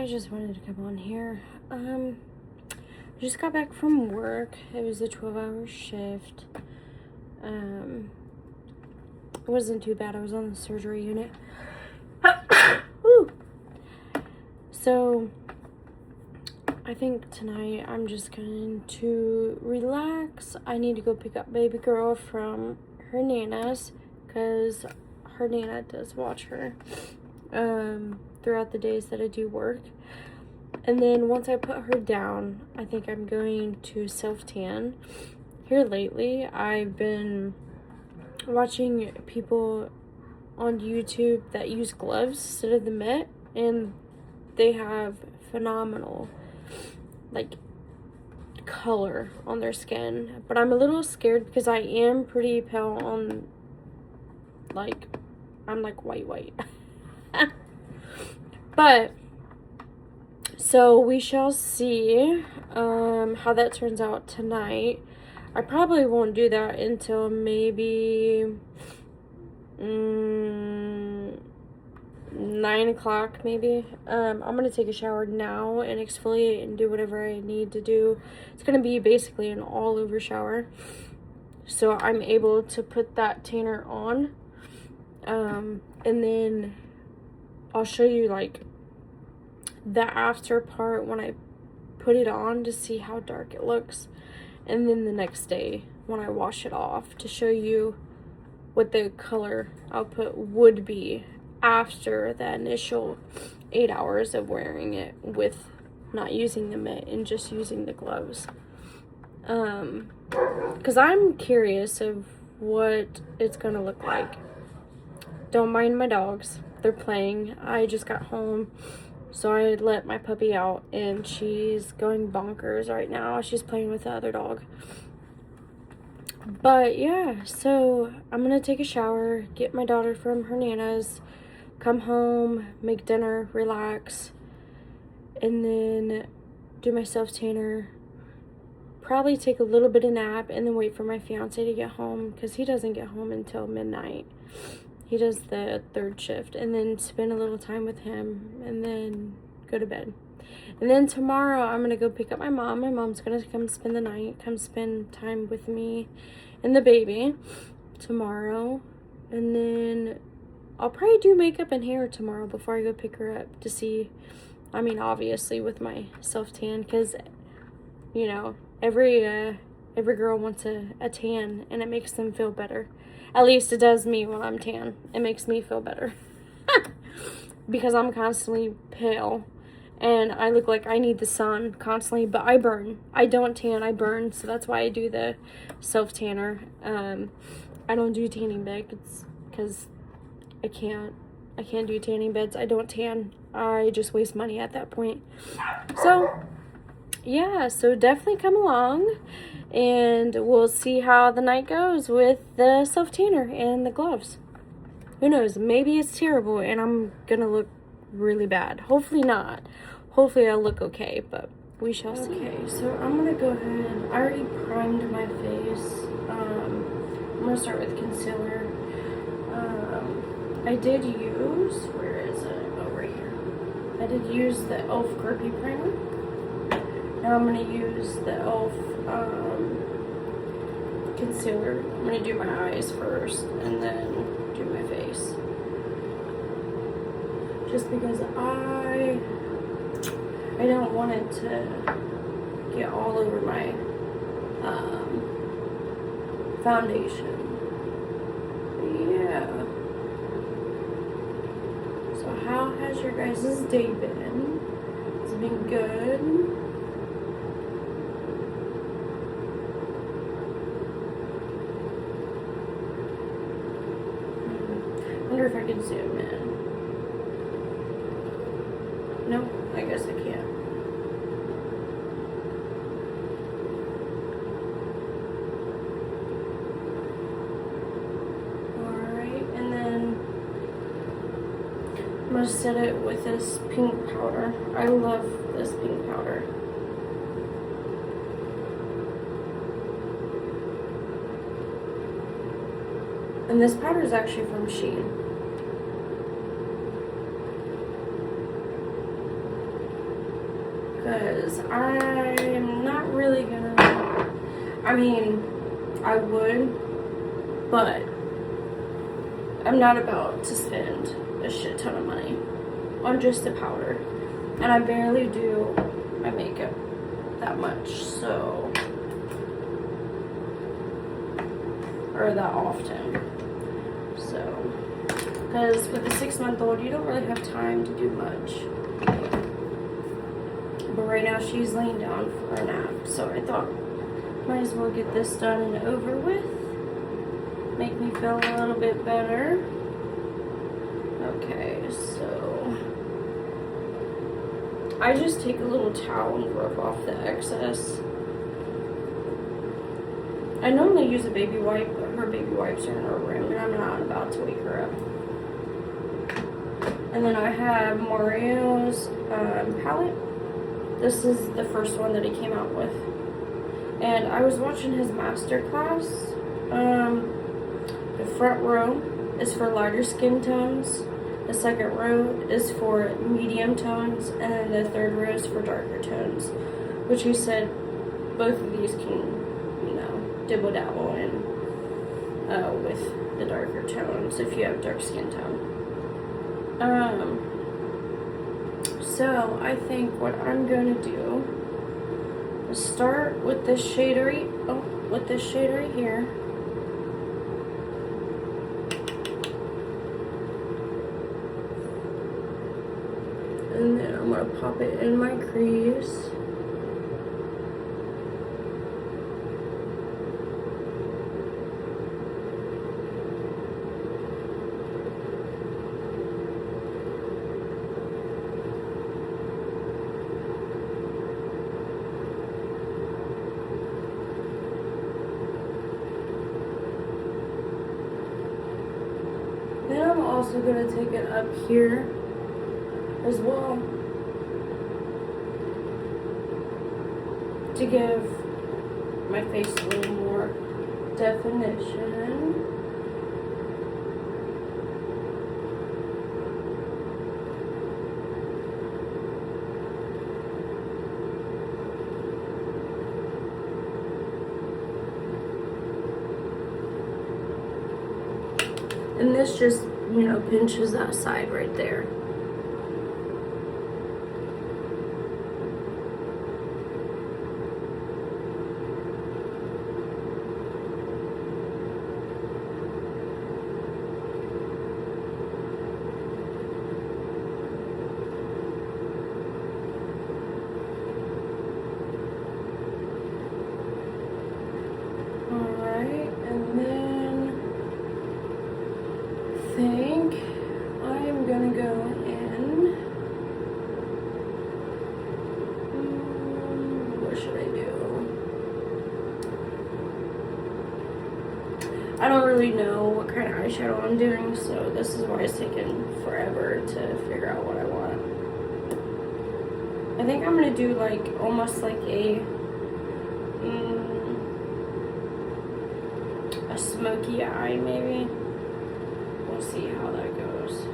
I just wanted to come on here. I just got back from work. It was a 12-hour shift. It wasn't too bad. I was on the surgery unit. Woo. So I think tonight I'm just going to relax. I need to go pick up baby girl from her nana's because her nana does watch her throughout the days that I do work. And then once I put her down, I think I'm going to self-tan. Here lately, I've been watching people on YouTube that use gloves instead of the mitt, and they have phenomenal, like, color on their skin. But I'm a little scared because I am pretty pale on, like, I'm like white. But so we shall see how that turns out tonight. I probably won't do that until maybe 9 o'clock maybe. I'm gonna take a shower now and exfoliate and do whatever I need to do. It's gonna be basically an all over shower, so I'm able to put that tanner on, and then I'll show you like the after part when I put it on to see how dark it looks, and then the next day when I wash it off to show you what the color output would be after the initial 8 hours of wearing it with not using the mitt and just using the gloves. Because I'm curious of what it's gonna look like. Don't mind my dogs, they're playing. I just got home, so I let my puppy out and she's going bonkers right now. She's playing with the other dog. But yeah, so I'm gonna take a shower, get my daughter from her nana's, come home, make dinner, relax, and then do my self-tanner. Probably take a little bit of nap and then wait for my fiance to get home because he doesn't get home until midnight. He does the 3rd shift, and then spend a little time with him and then go to bed. And then tomorrow I'm gonna go pick up my mom. My mom's gonna come spend the night, come spend time with me and the baby tomorrow. And then I'll probably do makeup and hair tomorrow before I go pick her up to see, I mean, obviously with my self-tan, because, you know, every girl wants a tan and it makes them feel better. At least it does me when I'm tan. It makes me feel better. Because I'm constantly pale and I look like I need the sun constantly, but I burn. I don't tan, I burn, so that's why I do the self-tanner. I don't do tanning beds because I can't do tanning beds. I don't tan. I just waste money at that point. So yeah, so definitely come along and we'll see how the night goes with the self-tanner and the gloves. Who knows, maybe it's terrible and I'm gonna look really bad. Hopefully not. Hopefully I'll look okay, but we shall see. Okay, so I'm gonna go ahead. I already primed my face. I'm gonna start with concealer. I did use, where is it? Oh, right here. I did use the e.l.f. Grippy Primer. Now I'm going to use the e.l.f. Concealer. I'm going to do my eyes first and then do my face. Just because I don't want it to get all over my foundation. Yeah. So how has your guys' day been? Has it been good? I wonder if I can zoom in. No, I guess I can't. Alright, and then I'm going to set it with this pink powder. I love this pink powder. And this powder is actually from Shein. because I'm not really gonna, I mean, I would, but I'm not about to spend a shit ton of money on just the powder. And I barely do my makeup that much, so, or that often. So, because with a 6-month-old, you don't really have time to do much. But right now she's laying down for a nap, so I thought might as well get this done and over with. Make me feel a little bit better. Okay, so I just take a little towel and rub off the excess. I normally use a baby wipe, but her baby wipes are in her room and I'm not about to wake her up. And then I have Mario's palette. This is the first one that he came out with. And I was watching his master class. The front row is for lighter skin tones. The second row is for medium tones. And then the third row is for darker tones. Which he said both of these can, you know, dibble dabble in with the darker tones if you have dark skin tone. So I think what I'm gonna do is start with this shade right, here. And then I'm gonna pop it in my crease. Then I'm also going to take it up here as well to give my face a little more definition. And this just, you know, pinches that side right there. Alright, and then I think I'm gonna go in. What should I do? I don't really know what kind of eyeshadow I'm doing, so this is why it's taken forever to figure out what I want. I think I'm gonna do like almost like a smoky eye maybe. We'll see how that goes.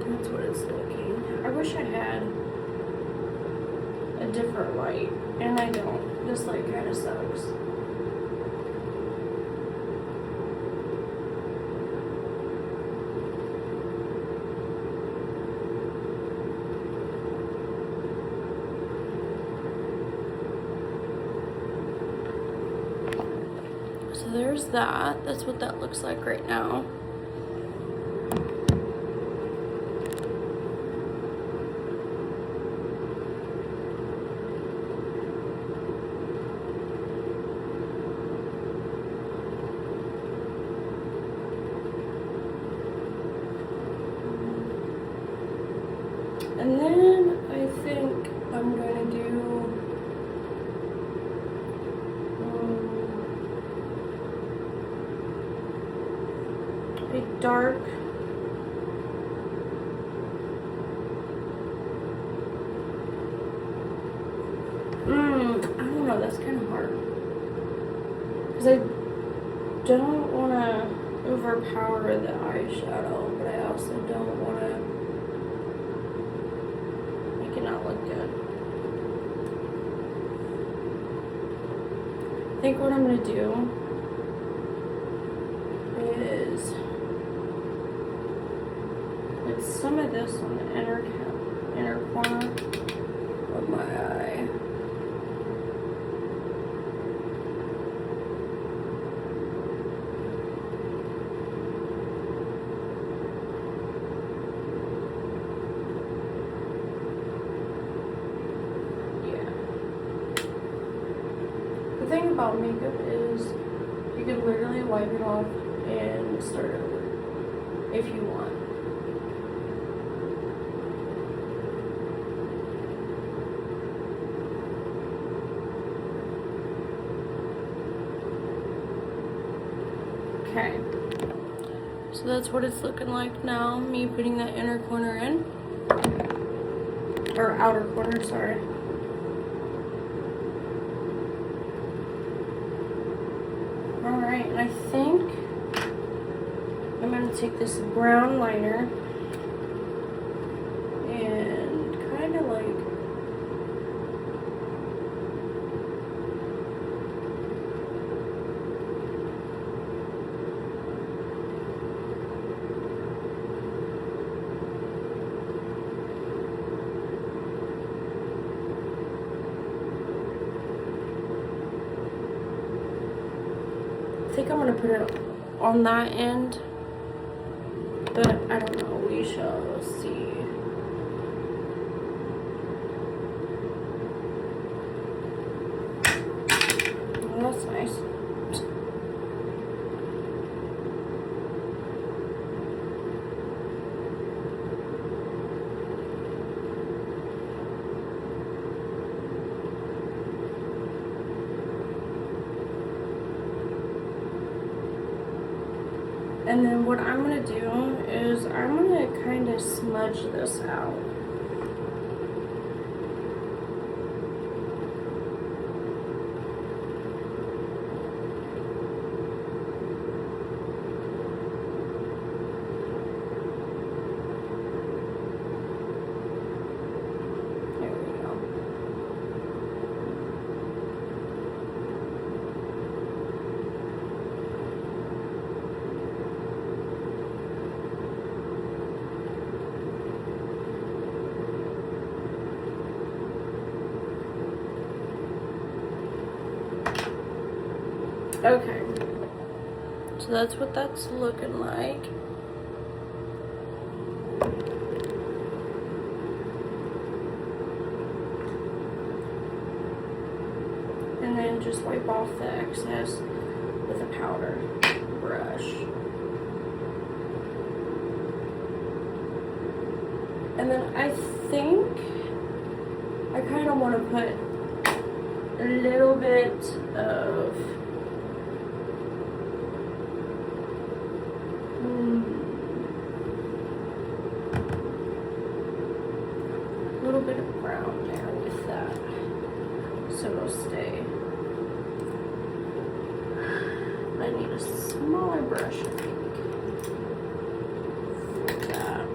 That's what it's looking. I wish I had a different light, and I don't. This light kind of sucks. So there's that. That's what that looks like right now. And then I think I'm going to do dark. I don't know, that's kind of hard. Because I don't want to overpower the eyeshadow, but I also don't want to make it not look good. I think what I'm going to do is put some of this on the inner corner of my eye. The thing about makeup is you can literally wipe it off and start over if you want. Okay, so that's what it's looking like now, me putting that inner corner in, or outer corner, sorry. Alright, and I think I'm going to take this brown liner and kind of like I think I'm going to put it on that end, but I don't know, we shall see. Oh, that's nice. And then what I'm going to do is I'm going to kind of smudge this out. There we go. Okay, so that's what that's looking like. And then just wipe off the excess with a powder brush. And then I think I kind of want to put a little bit of bit of brown there with that, so it'll stay. I need a smaller brush, I think, for that.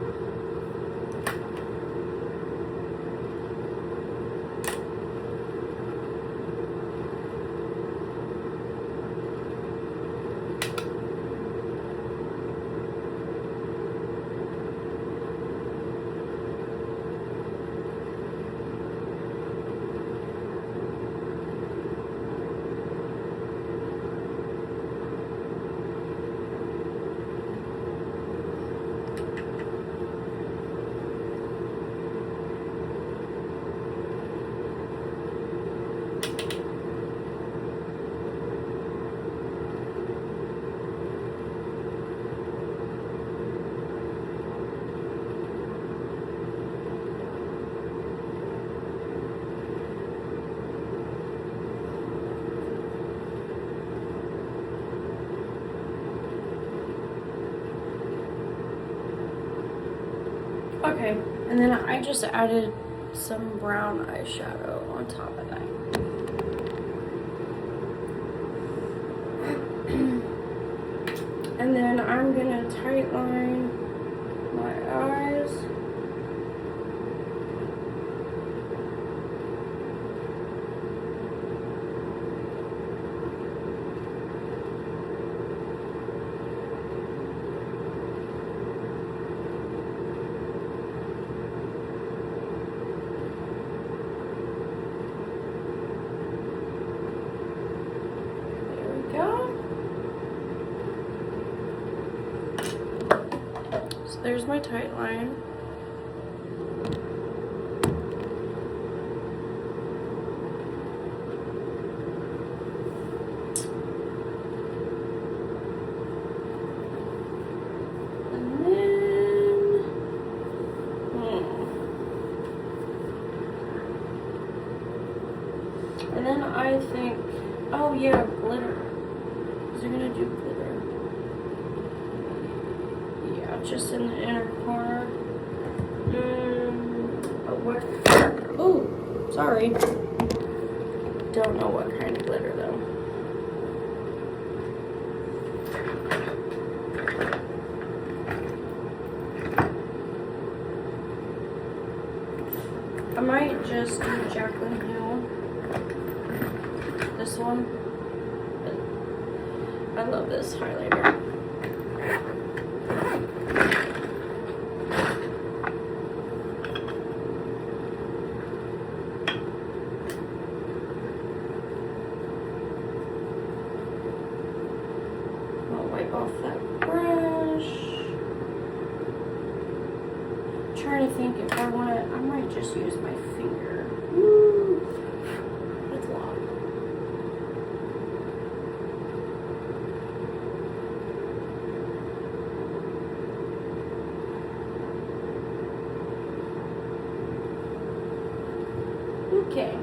Okay, and then I just added some brown eyeshadow on top of that. And then I'm gonna tight line my eyes. There's my tight line. And then, and then I think, oh yeah, glitter. Is it gonna do glitter? Just in the inner corner. Oh, what? Oh, sorry. Don't know what kind of glitter though. I might just do Jaclyn Hill. This one. I love this highlighter. Off that brush. I'm trying to think if I want to, I might just use my finger. Woo. That's a lot. Okay.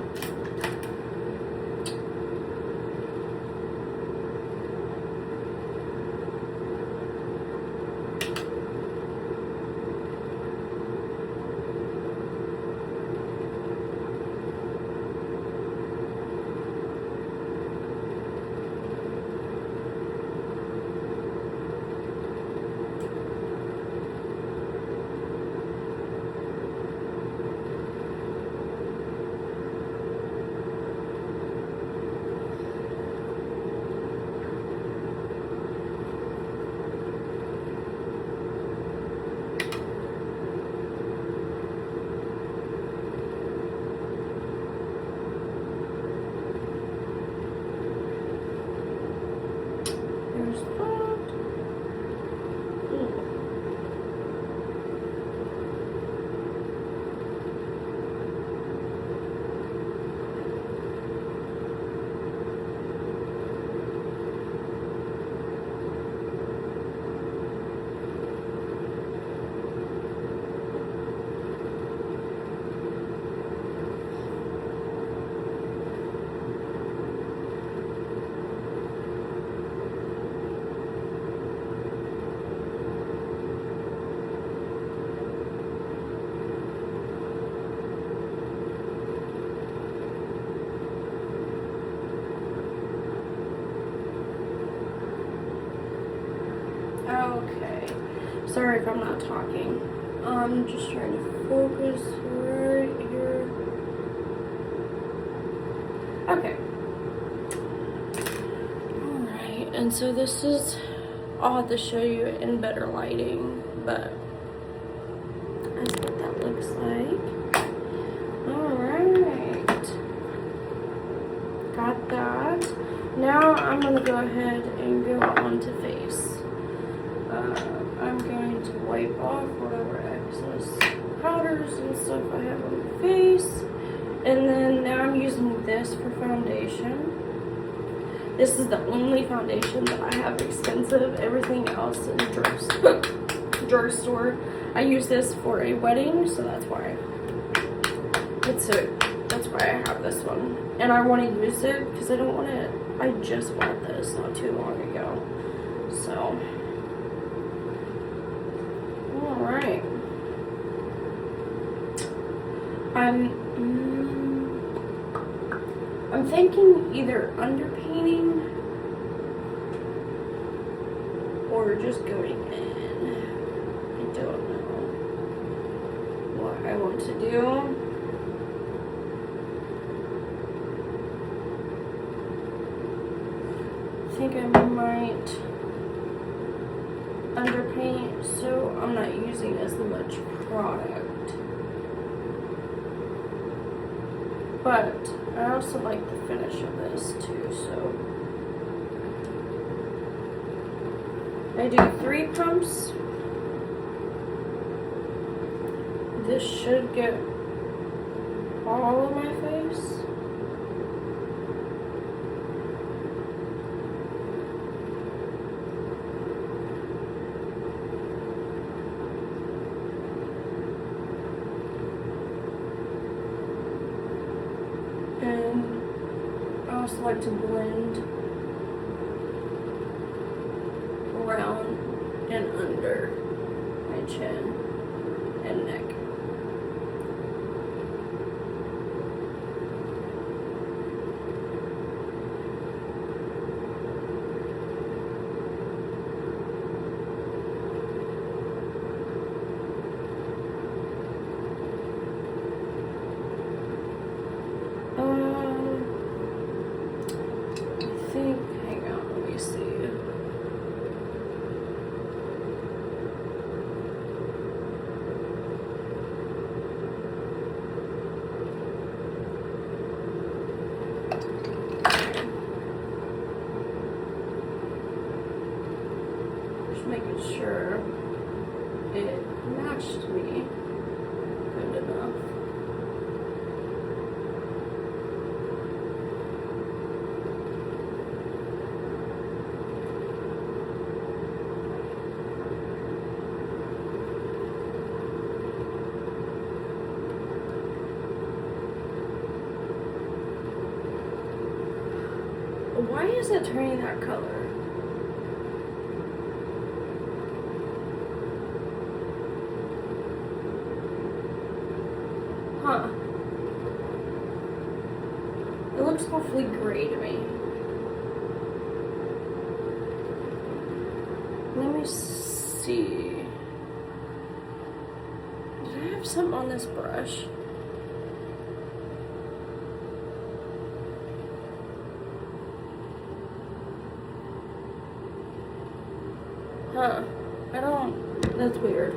Okay, sorry if I'm not talking. I'm just trying to focus right here. Okay. Alright, and so this is, I'll have to show you in better lighting, but that's what that looks like. Alright. Got that. Now I'm going to go ahead and go on to face. I'm going to wipe off whatever excess powders and stuff I have on my face. And then now I'm using this for foundation. This is the only foundation that I have expensive. Everything else in drugstore. I use this for a wedding, so that's why. That's why I have this one. And I want to use it because I don't want to. I just bought this not too long ago. So. Alright. I'm thinking either underpainting or just going in. I don't know what I want to do. I think I might underpaint so I'm not using as much product. But I also like the finish of this too, so I do 3 pumps. This should get all of my face. And I also like to blend around and under my chin and neck. Hang on, let me see. Just making sure it matched me good enough. Why is it turning that color? Huh. It looks awfully gray to me. Let me see. Did I have something on this brush? Huh. I don't. That's weird.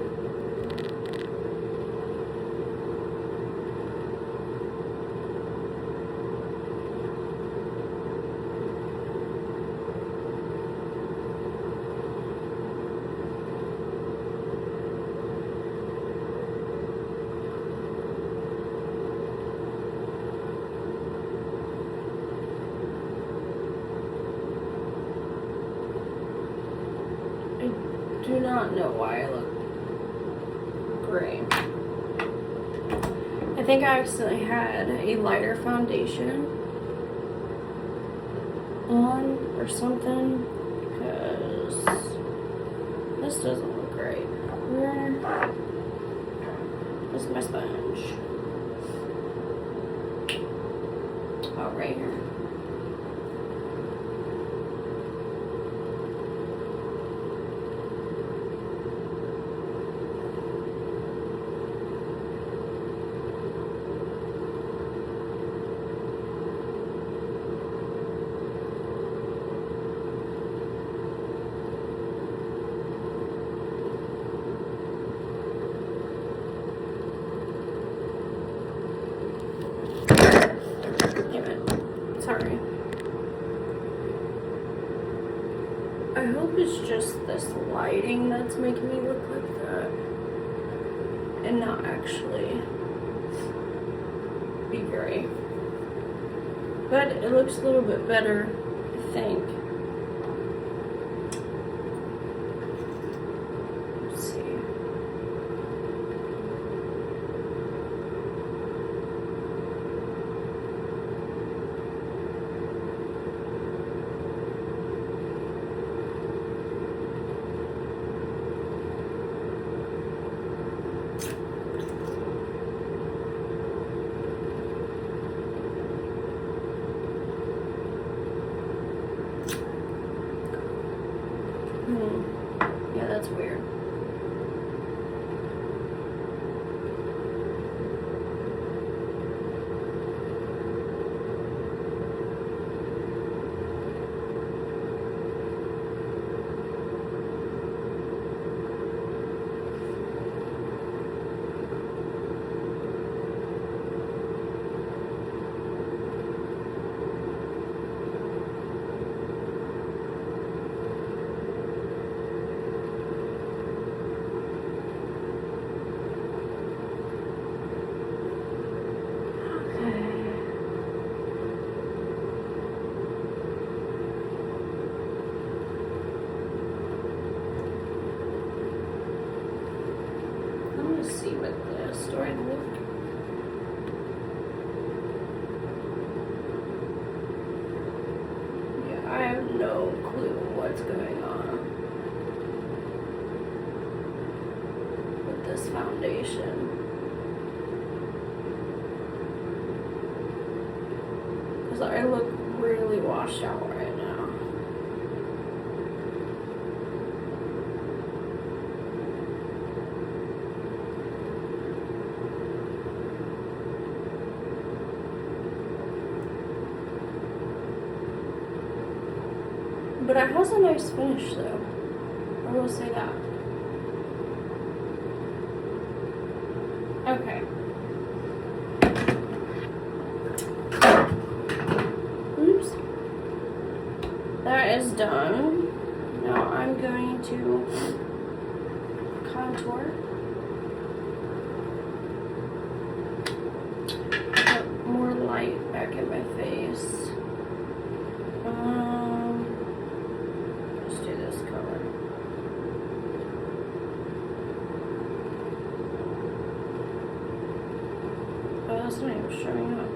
I do not know why I look gray. I think I accidentally had a lighter foundation on or something, because this doesn't look great. Where is my sponge? Oh, right here. Sorry. I hope it's just this lighting that's making me look like that and not actually be gray. But it looks a little bit better, I think. Let's see. do I look? Yeah, I have no clue what's going on with this foundation. Because I look really washed out right now. But it has a nice finish though. I will say that. Okay. Oops. That is done. Now I'm going to contour. Put more light back in my face. Let's do this color. Oh, that's not even showing up.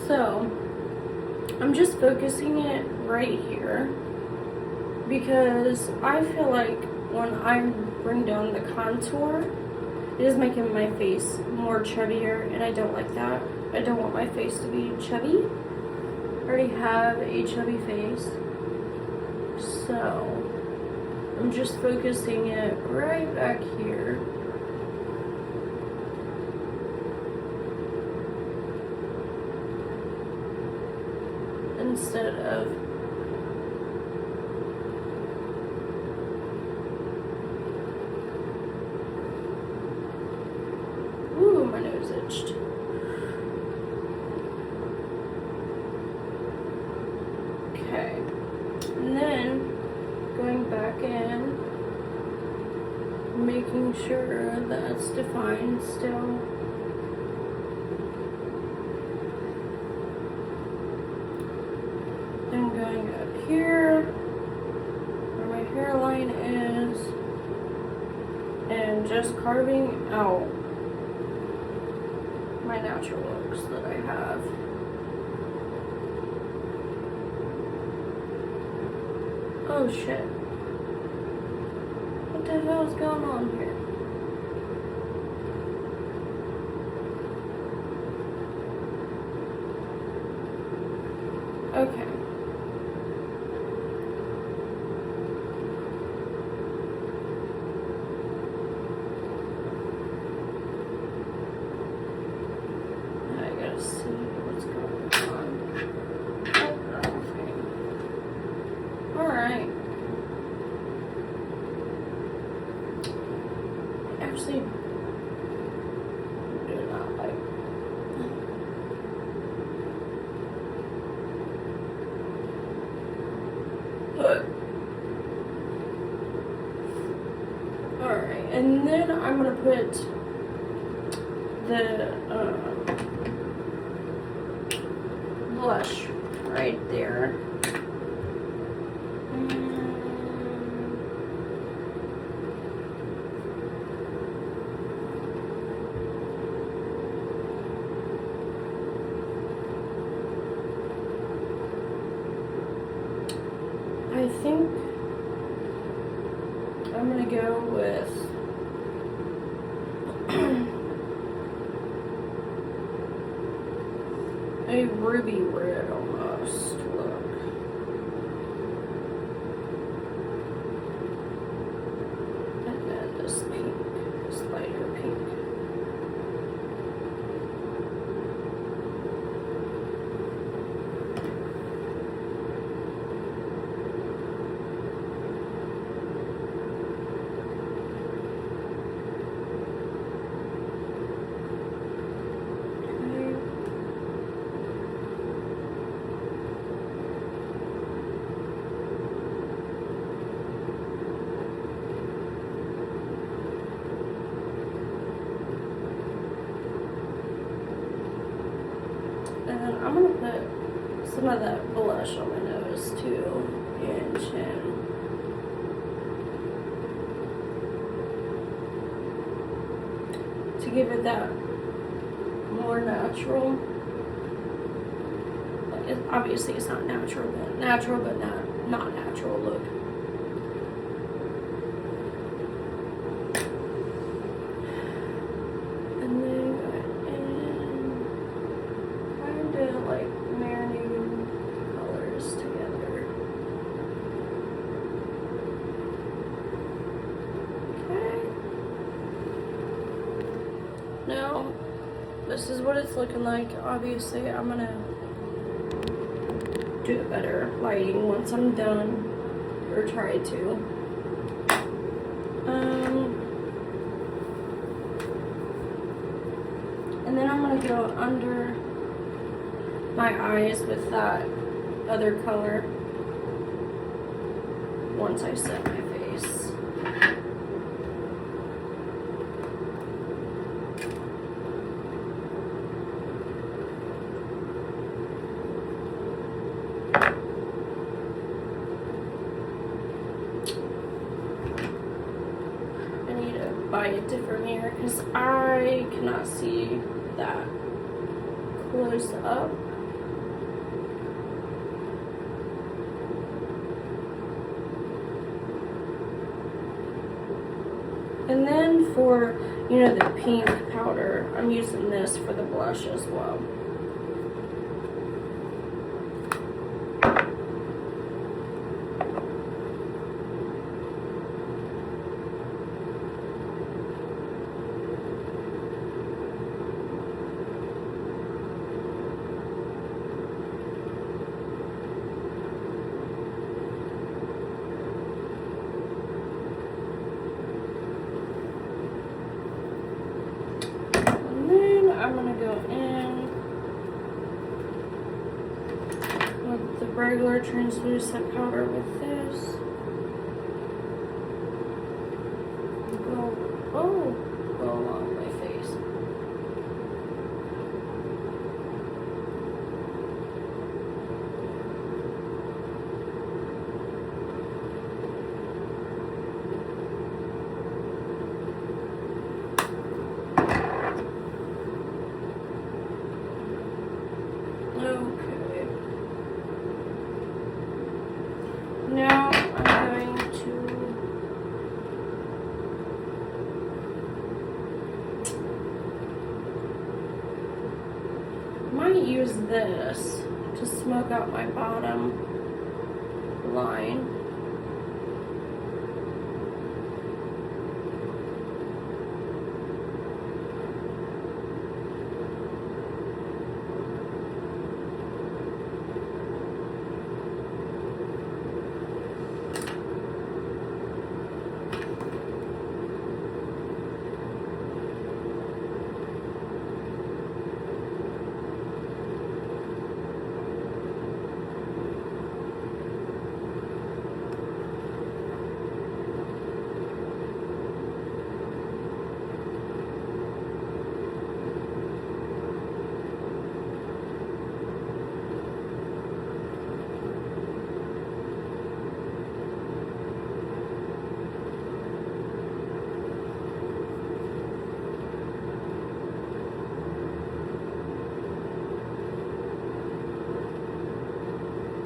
So, I'm just focusing it right here because I feel like when I bring down the contour, it is making my face more chubbier, and I don't like that. I don't want my face to be chubby. I already have a chubby face, so I'm just focusing it right back here. Instead of ooh, my nose itched. Okay, and then going back in, making sure that's defined still. Then going up here where my hairline is and just carving out my natural looks that I have. Oh shit. What the hell is going on here? Okay. Alright, and then I'm going to put the blush right there. I think I'm gonna go with a ruby red almost look. And then this pink, this lighter pink. some of that blush on my nose too, and chin. To give it that more natural. Like obviously it's not natural, but not natural look. And then kind of like marinating colors together. Okay. Now, this is what it's looking like. Obviously, I'm gonna do a better lighting once I'm done, or try to. And then I'm gonna go under my eyes with that other color once I set my face. Buy a different mirror because I cannot see that close up. And then for, you know, the pink powder, I'm using this for the blush as well. I'm gonna go in with the regular translucent powder with this. Go along my face. Okay. Now I'm going to might use this to smoke out my bottom line.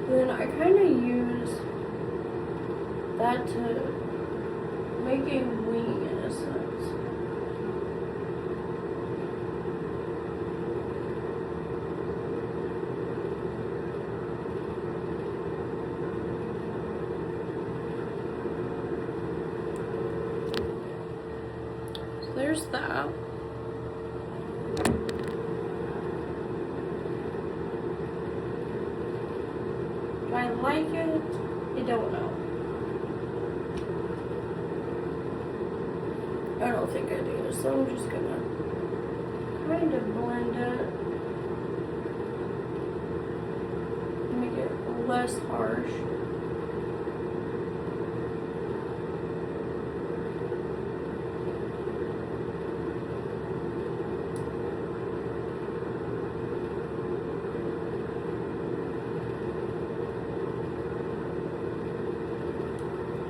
Then I kind of use that to make a wing in a sense. So there's that. Do I like it? I don't know. I don't think I do, so I'm just gonna kind of blend it. Make it less harsh.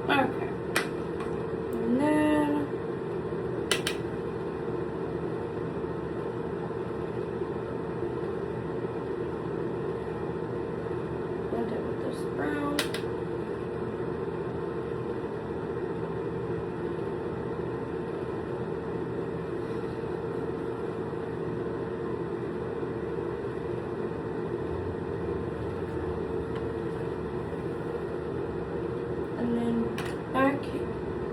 Okay. And then blend it with this brown. And then back,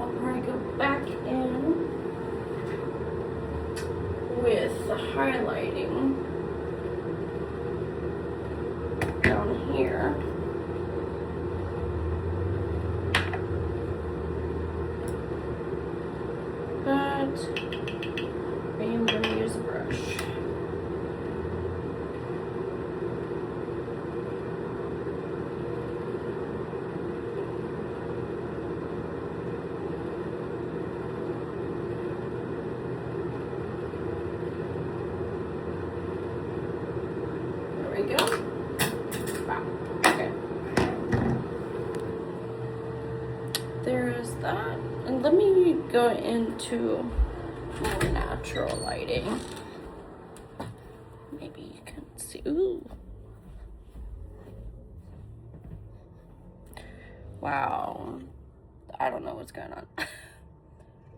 I'll probably go back in with the highlighting down here. But I am going to use a brush. There we go. Wow. Okay. There is that. And let me go into more natural lighting. Maybe you can see. Ooh. Wow. I don't know what's going on.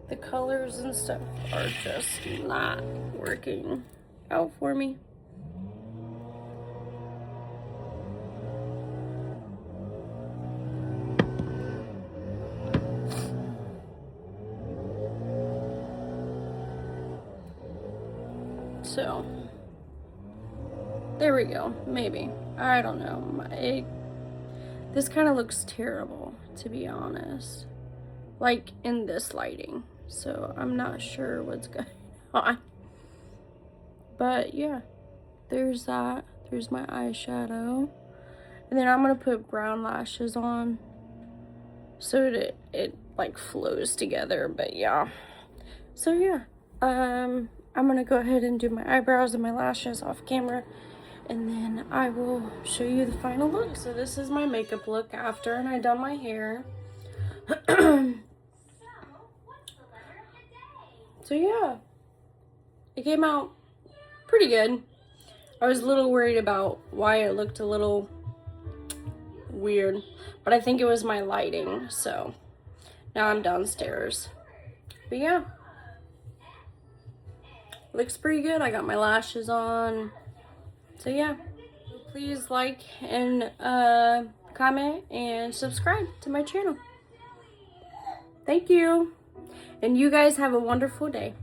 The colors and stuff are just not working out for me. So, there we go. Maybe. I don't know. This kind of looks terrible, to be honest. Like, in this lighting. So, I'm not sure what's going on. But, yeah. There's that. There's my eyeshadow. And then I'm going to put brown lashes on. So that it like, flows together. But, yeah. So, yeah. I'm gonna go ahead and do my eyebrows and my lashes off camera, and then I will show you the final look. So this is my makeup look after and I done my hair. So yeah, it came out pretty good. I was a little worried about why it looked a little weird, but I think it was my lighting. So now I'm downstairs. But yeah. Looks pretty good. I got my lashes on. So yeah, please like and comment and subscribe to my channel. Thank you. And you guys have a wonderful day.